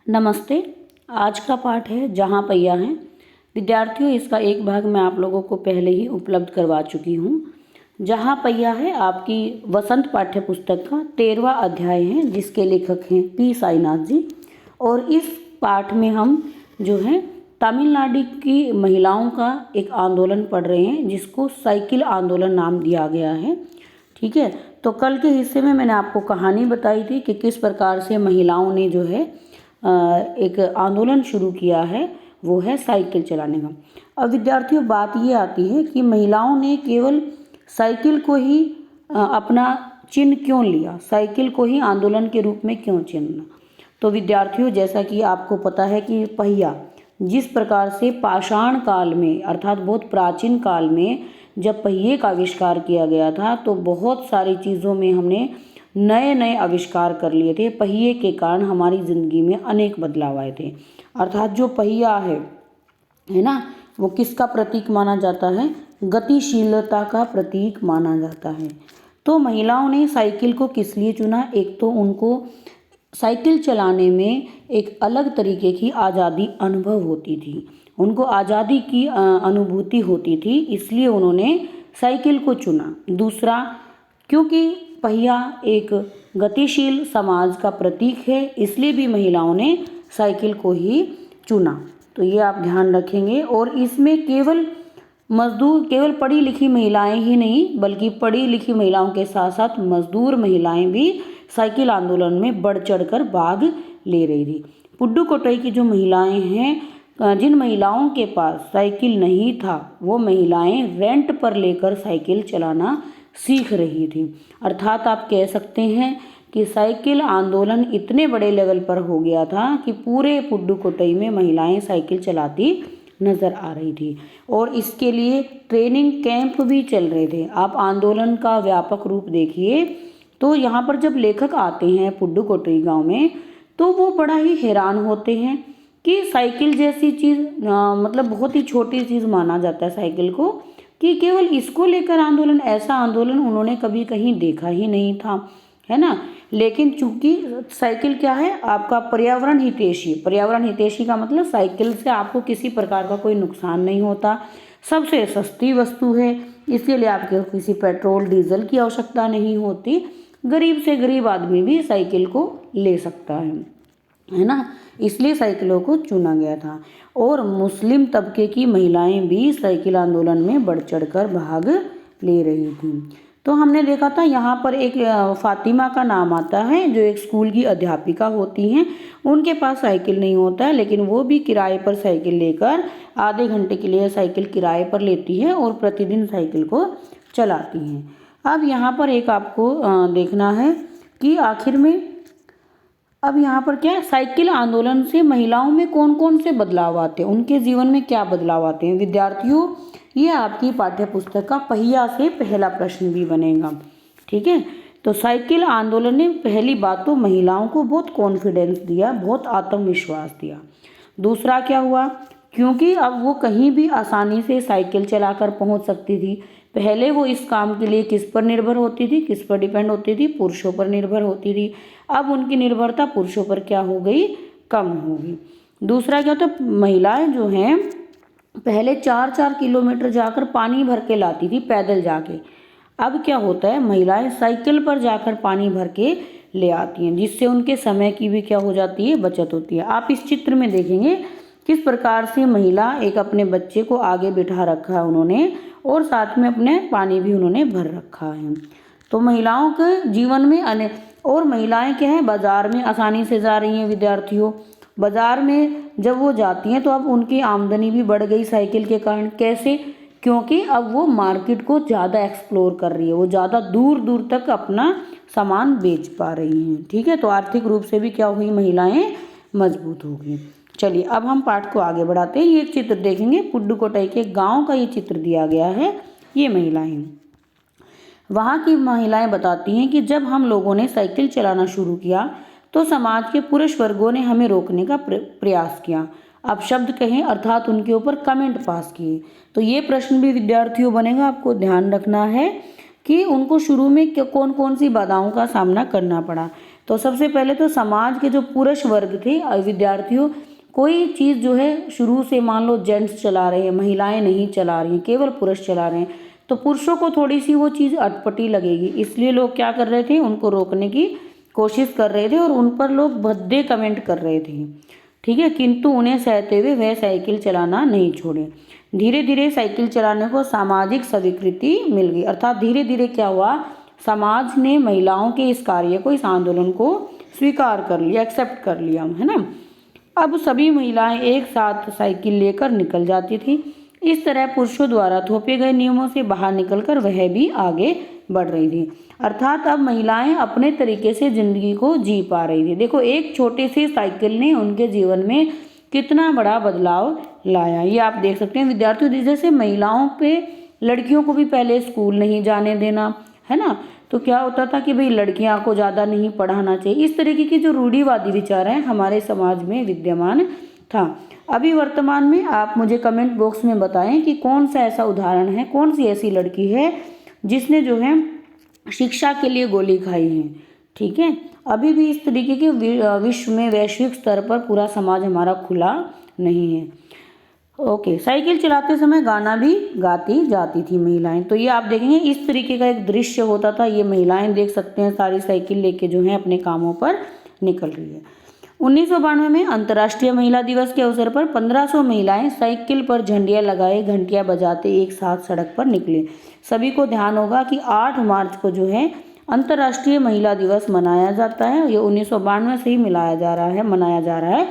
नमस्ते। आज का पाठ है जहाँ पहिया है। विद्यार्थियों, इसका एक भाग मैं आप लोगों को पहले ही उपलब्ध करवा चुकी हूँ। जहाँ पहिया है आपकी वसंत पाठ्य पुस्तक का 13वां अध्याय है, जिसके लेखक हैं पी साईनाथ जी। और इस पाठ में हम जो है तमिलनाडु की महिलाओं का एक आंदोलन पढ़ रहे हैं, जिसको साइकिल आंदोलन नाम दिया गया है। ठीक है, तो कल के हिस्से में मैंने आपको कहानी बताई थी कि किस प्रकार से महिलाओं ने जो है एक आंदोलन शुरू किया है, वो है साइकिल चलाने का। अब विद्यार्थियों, बात ये आती है कि महिलाओं ने केवल साइकिल को ही अपना चिन्ह क्यों लिया, साइकिल को ही आंदोलन के रूप में क्यों चुना। तो विद्यार्थियों, जैसा कि आपको पता है कि पहिया जिस प्रकार से पाषाण काल में अर्थात बहुत प्राचीन काल में जब पहिए का आविष्कार किया गया था, तो बहुत सारी चीज़ों में हमने नए नए आविष्कार कर लिए थे। पहिए के कारण हमारी ज़िंदगी में अनेक बदलाव आए थे। अर्थात जो पहिया है ना, वो किसका प्रतीक माना जाता है? गतिशीलता का प्रतीक माना जाता है। तो महिलाओं ने साइकिल को किस लिए चुना? एक तो उनको साइकिल चलाने में एक अलग तरीके की आज़ादी अनुभव होती थी, उनको आज़ादी की अनुभूति होती थी, इसलिए उन्होंने साइकिल को चुना। दूसरा, क्योंकि पहिया एक गतिशील समाज का प्रतीक है, इसलिए भी महिलाओं ने साइकिल को ही चुना। तो ये आप ध्यान रखेंगे। और इसमें केवल पढ़ी लिखी महिलाएं ही नहीं, बल्कि पढ़ी लिखी महिलाओं के साथ साथ मजदूर महिलाएं भी साइकिल आंदोलन में बढ़ चढ़कर भाग ले रही थी। पुडुकोट्टई की जो महिलाएं हैं, जिन महिलाओं के पास साइकिल नहीं था, वो महिलाएं रेंट पर लेकर साइकिल चलाना सीख रही थी। अर्थात आप कह सकते हैं कि साइकिल आंदोलन इतने बड़े लेवल पर हो गया था कि पूरे पुडुकोट्टई में महिलाएं साइकिल चलाती नज़र आ रही थी। और इसके लिए ट्रेनिंग कैंप भी चल रहे थे। आप आंदोलन का व्यापक रूप देखिए, तो यहाँ पर जब लेखक आते हैं पुडुकोट्टई गांव में, तो वो बड़ा ही हैरान होते हैं कि साइकिल जैसी चीज़, मतलब बहुत ही छोटी चीज़ माना जाता है साइकिल को, कि केवल इसको लेकर आंदोलन, ऐसा आंदोलन उन्होंने कभी कहीं देखा ही नहीं था, है ना। लेकिन चूंकि साइकिल क्या है? आपका पर्यावरण हितैषी। पर्यावरण हितैषी का मतलब साइकिल से आपको किसी प्रकार का कोई नुकसान नहीं होता, सबसे सस्ती वस्तु है, इसलिए आपके किसी पेट्रोल डीजल की आवश्यकता नहीं होती, गरीब से गरीब आदमी भी साइकिल को ले सकता है ना। इसलिए साइकिलों को चुना गया था। और मुस्लिम तबके की महिलाएं भी साइकिल आंदोलन में बढ़ चढ़कर भाग ले रही थी। तो हमने देखा था यहाँ पर एक फातिमा का नाम आता है, जो एक स्कूल की अध्यापिका होती हैं। उनके पास साइकिल नहीं होता है, लेकिन वो भी किराए पर साइकिल लेकर आधे घंटे के लिए साइकिल किराए पर लेती है और प्रतिदिन साइकिल को चलाती हैं। अब यहाँ पर एक आपको देखना है कि आखिर में अब यहाँ पर क्या है, साइकिल आंदोलन से महिलाओं में कौन कौन से बदलाव आते हैं, उनके जीवन में क्या बदलाव आते हैं। विद्यार्थियों, ये आपकी पाठ्य पुस्तक का पहिया से पहला प्रश्न भी बनेगा। ठीक है, तो साइकिल आंदोलन ने पहली बात तो महिलाओं को बहुत कॉन्फिडेंस दिया, बहुत आत्मविश्वास दिया। दूसरा क्या हुआ, क्योंकि अब वो कहीं भी आसानी से साइकिल चलाकर पहुंच सकती थी। पहले वो इस काम के लिए किस पर निर्भर होती थी, किस पर डिपेंड होती थी? पुरुषों पर निर्भर होती थी। अब उनकी निर्भरता पुरुषों पर क्या हो गई? कम हो गई। दूसरा क्या होता, महिलाएं जो हैं पहले 4-4 किलोमीटर जाकर पानी भर के लाती थी, पैदल जाके। अब क्या होता है, महिलाएं साइकिल पर जाकर पानी भर के ले आती हैं, जिससे उनके समय की भी क्या हो जाती है? बचत होती है। आप इस चित्र में देखेंगे किस प्रकार से महिला एक अपने बच्चे को आगे बिठा रखा है उन्होंने, और साथ में अपने पानी भी उन्होंने भर रखा है। तो महिलाओं के जीवन में और महिलाएं क्या है, बाजार में आसानी से जा रही हैं। विद्यार्थियों, बाजार में जब वो जाती हैं तो अब उनकी आमदनी भी बढ़ गई साइकिल के कारण। कैसे? क्योंकि अब वो मार्केट को ज़्यादा एक्सप्लोर कर रही है, वो ज़्यादा दूर दूर तक अपना सामान बेच पा रही हैं। ठीक है, तो आर्थिक रूप से भी क्या हुई, महिलाएं मजबूत हो गई। चलिए, अब हम पाठ को आगे बढ़ाते हैं। ये चित्र देखेंगे, पुडुकोट्टई के गांव का ये चित्र दिया गया है। ये महिलाएं, वहाँ की महिलाएं बताती हैं कि जब हम लोगों ने साइकिल चलाना शुरू किया तो समाज के पुरुष वर्गों ने हमें रोकने का प्रयास किया। अब शब्द कहें अर्थात उनके ऊपर कमेंट पास किए। तो ये प्रश्न भी विद्यार्थियों बनेगा, आपको ध्यान रखना है कि उनको शुरू में कौन कौन सी बाधाओं का सामना करना पड़ा। तो सबसे पहले तो समाज के जो पुरुष वर्ग थे विद्यार्थियों, कोई चीज़ जो है शुरू से मान लो जेंट्स चला रहे हैं, महिलाएं नहीं चला रही हैं, केवल पुरुष चला रहे हैं, तो पुरुषों को थोड़ी सी वो चीज़ अटपटी लगेगी। इसलिए लोग क्या कर रहे थे, उनको रोकने की कोशिश कर रहे थे और उन पर लोग भद्दे कमेंट कर रहे थे, ठीक है। किंतु उन्हें सहते हुए वह साइकिल चलाना नहीं छोड़े। धीरे धीरे साइकिल चलाने को सामाजिक स्वीकृति मिल गई, अर्थात धीरे धीरे क्या हुआ, समाज ने महिलाओं के इस कार्य को, इस आंदोलन को स्वीकार कर लिया, एक्सेप्ट कर लिया, है ना। अब सभी महिलाएं एक साथ साइकिल लेकर निकल जाती थी। इस तरह पुरुषों द्वारा थोपे गए नियमों से बाहर निकलकर वह भी आगे बढ़ रही थी, अर्थात अब महिलाएं अपने तरीके से जिंदगी को जी पा रही थी। देखो, एक छोटे से साइकिल ने उनके जीवन में कितना बड़ा बदलाव लाया, ये आप देख सकते हैं विद्यार्थियों। जैसे महिलाओं पे, लड़कियों को भी पहले स्कूल नहीं जाने देना, है ना, तो क्या होता था कि भाई लड़कियां को ज़्यादा नहीं पढ़ाना चाहिए। इस तरीके की जो रूढ़िवादी विचार हैं हमारे समाज में विद्यमान था। अभी वर्तमान में आप मुझे कमेंट बॉक्स में बताएं कि कौन सा ऐसा उदाहरण है, कौन सी ऐसी लड़की है जिसने जो है शिक्षा के लिए गोली खाई है, ठीक है। अभी भी इस तरीके के विश्व में, वैश्विक स्तर पर पूरा समाज हमारा खुला नहीं है। ओके, साइकिल चलाते समय गाना भी गाती जाती थी महिलाएं। तो ये आप देखेंगे इस तरीके का एक दृश्य होता था। ये महिलाएं देख सकते हैं सारी साइकिल लेके जो है अपने कामों पर निकल रही है। 1992 में अंतर्राष्ट्रीय महिला दिवस के अवसर पर 1500 महिलाएं साइकिल पर झंडियां लगाए, घंटियां बजाते एक साथ सड़क पर निकले। सभी को ध्यान होगा कि 8 मार्च को जो है अंतर्राष्ट्रीय महिला दिवस मनाया जाता है। ये 1992 से ही मनाया जा रहा है।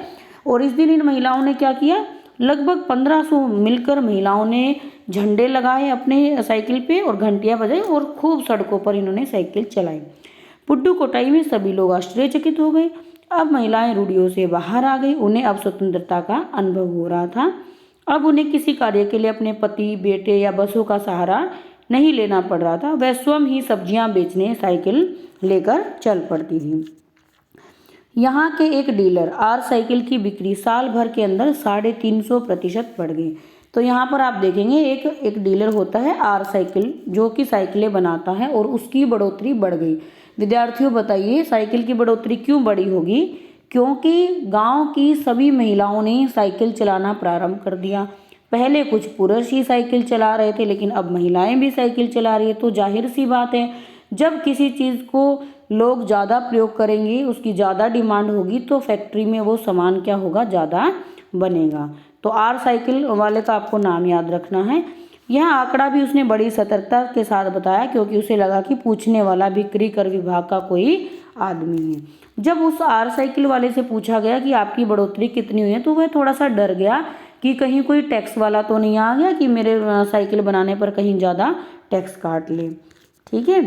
और इस दिन इन महिलाओं ने क्या किया, लगभग 1500 मिलकर महिलाओं ने झंडे लगाए अपने साइकिल पे और घंटियां बजाई और खूब सड़कों पर इन्होंने साइकिल चलाई। पुड्डू कोटाई में सभी लोग आश्चर्यचकित हो गए। अब महिलाएं रूढ़ियों से बाहर आ गई, उन्हें अब स्वतंत्रता का अनुभव हो रहा था। अब उन्हें किसी कार्य के लिए अपने पति, बेटे या बसों का सहारा नहीं लेना पड़ रहा था। वह स्वयं ही सब्जियां बेचने साइकिल लेकर चल पड़ती थी। यहाँ के एक डीलर आर साइकिल की बिक्री साल भर के अंदर 350% बढ़ गई। तो यहाँ पर आप देखेंगे एक डीलर होता है आर साइकिल, जो कि साइकिलें बनाता है और उसकी बढ़ोतरी बढ़ गई। विद्यार्थियों बताइए साइकिल की बढ़ोतरी क्यों बढ़ी होगी? क्योंकि गांव की सभी महिलाओं ने साइकिल चलाना प्रारंभ कर दिया। पहले कुछ पुरुष ही साइकिल चला रहे थे, लेकिन अब महिलाएं भी साइकिल चला रही है। तो जाहिर सी बात है, जब किसी चीज़ को लोग ज़्यादा प्रयोग करेंगे, उसकी ज़्यादा डिमांड होगी, तो फैक्ट्री में वो सामान क्या होगा, ज़्यादा बनेगा। तो आर साइकिल वाले का आपको नाम याद रखना है। यह आंकड़ा भी उसने बड़ी सतर्कता के साथ बताया, क्योंकि उसे लगा कि पूछने वाला बिक्री कर विभाग का कोई आदमी है। जब उस आर साइकिल वाले से पूछा गया कि आपकी बढ़ोतरी कितनी हुई है, तो वह थोड़ा सा डर गया कि कहीं कोई टैक्स वाला तो नहीं आ गया कि मेरे साइकिल बनाने पर कहीं ज़्यादा टैक्स काट ले, ठीक है।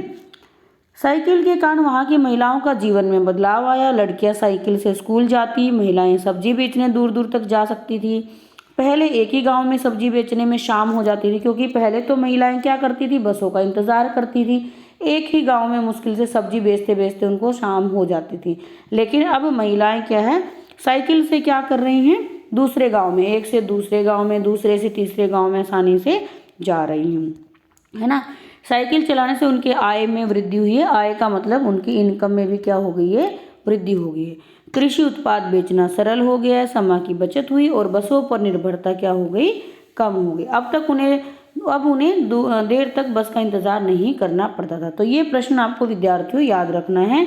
साइकिल के कारण वहाँ की महिलाओं का जीवन में बदलाव आया। लड़कियाँ साइकिल से स्कूल जाती, महिलाएं सब्जी बेचने दूर दूर तक जा सकती थी। पहले एक ही गांव में सब्जी बेचने में शाम हो जाती थी, क्योंकि पहले तो महिलाएं क्या करती थी, बसों का इंतज़ार करती थी। एक ही गांव में मुश्किल से सब्जी बेचते बेचते उनको शाम हो जाती थी। लेकिन अब महिलाएं क्या है, साइकिल से क्या कर रही हैं, दूसरे गाँव में, एक से दूसरे गाँव में, दूसरे से तीसरे गाँव में आसानी से जा रही हैं, है ना। साइकिल चलाने से उनके आय में वृद्धि हुई है। आय का मतलब उनकी इनकम में भी क्या हो गई है, वृद्धि हो गई है। कृषि उत्पाद बेचना सरल हो गया है, समय की बचत हुई और बसों पर निर्भरता क्या हो गई, कम हो गई। अब उन्हें देर तक बस का इंतजार नहीं करना पड़ता था। तो ये प्रश्न आपको विद्यार्थियों याद रखना है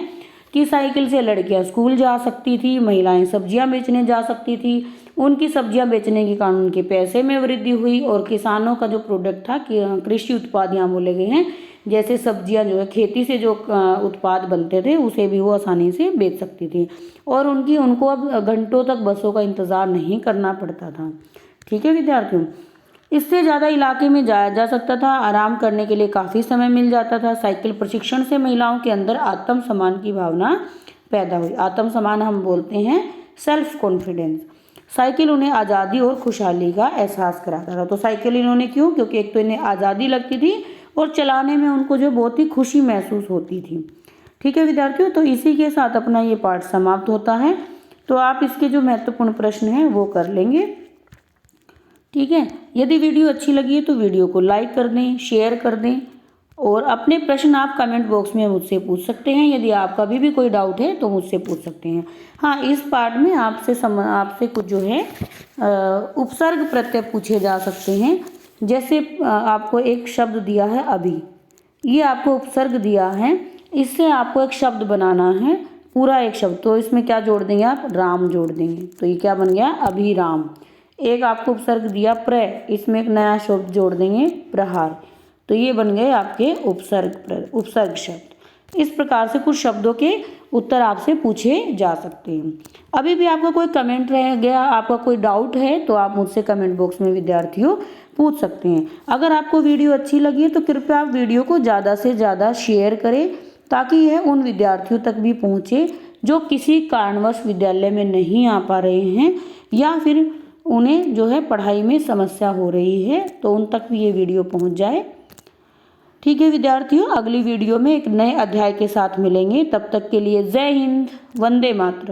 कि साइकिल से लड़कियां स्कूल जा सकती थी, महिलाएं सब्जियां बेचने जा सकती थी। उनकी सब्जियां बेचने के कारण उनके पैसे में वृद्धि हुई और किसानों का जो प्रोडक्ट था, कृषि उत्पाद यहाँ बोले गए हैं, जैसे सब्जियां जो है खेती से जो उत्पाद बनते थे उसे भी वो आसानी से बेच सकती थी। और उनको अब घंटों तक बसों का इंतज़ार नहीं करना पड़ता था, ठीक है विद्यार्थियों। इससे ज़्यादा इलाके में जाया जा सकता था, आराम करने के लिए काफ़ी समय मिल जाता था। साइकिल प्रशिक्षण से महिलाओं के अंदर आत्मसम्मान की भावना पैदा हुई। आत्मसम्मान हम बोलते हैं सेल्फ कॉन्फिडेंस। साइकिल उन्हें आज़ादी और खुशहाली का एहसास कराता था। तो साइकिल इन्होंने क्यों, क्योंकि एक तो इन्हें आज़ादी लगती थी और चलाने में उनको जो बहुत ही खुशी महसूस होती थी, ठीक है विद्यार्थियों। तो इसी के साथ अपना ये पाठ समाप्त होता है। तो आप इसके जो महत्वपूर्ण प्रश्न हैं वो कर लेंगे, ठीक है। यदि वीडियो अच्छी लगी है तो वीडियो को लाइक कर दें, शेयर कर दें और अपने प्रश्न आप कमेंट बॉक्स में मुझसे पूछ सकते हैं। यदि आपका भी कोई डाउट है तो मुझसे पूछ सकते हैं। हाँ, इस पार्ट में आपसे कुछ जो है उपसर्ग प्रत्यय पूछे जा सकते हैं। जैसे आपको एक शब्द दिया है अभी, ये आपको उपसर्ग दिया है, इससे आपको एक शब्द बनाना है, पूरा एक शब्द। तो इसमें क्या जोड़ देंगे आप? राम जोड़ देंगे। तो ये क्या बन गया? अभिराम। एक आपको उपसर्ग दिया प्र, इसमें एक नया शब्द जोड़ देंगे प्रहार। तो ये बन गए आपके उपसर्ग शब्द। इस प्रकार से कुछ शब्दों के उत्तर आपसे पूछे जा सकते हैं। अभी भी आपका कोई कमेंट रह गया, आपका कोई डाउट है तो आप मुझसे कमेंट बॉक्स में विद्यार्थियों पूछ सकते हैं। अगर आपको वीडियो अच्छी लगी है तो कृपया आप वीडियो को ज़्यादा से ज़्यादा शेयर करें, ताकि यह उन विद्यार्थियों तक भी पहुँचे जो किसी कारणवश विद्यालय में नहीं आ पा रहे हैं, या फिर उन्हें जो है पढ़ाई में समस्या हो रही है, तो उन तक भी ये वीडियो पहुँच जाए। ठीक है विद्यार्थियों, अगली वीडियो में एक नए अध्याय के साथ मिलेंगे। तब तक के लिए जय हिंद, वंदे मातरम।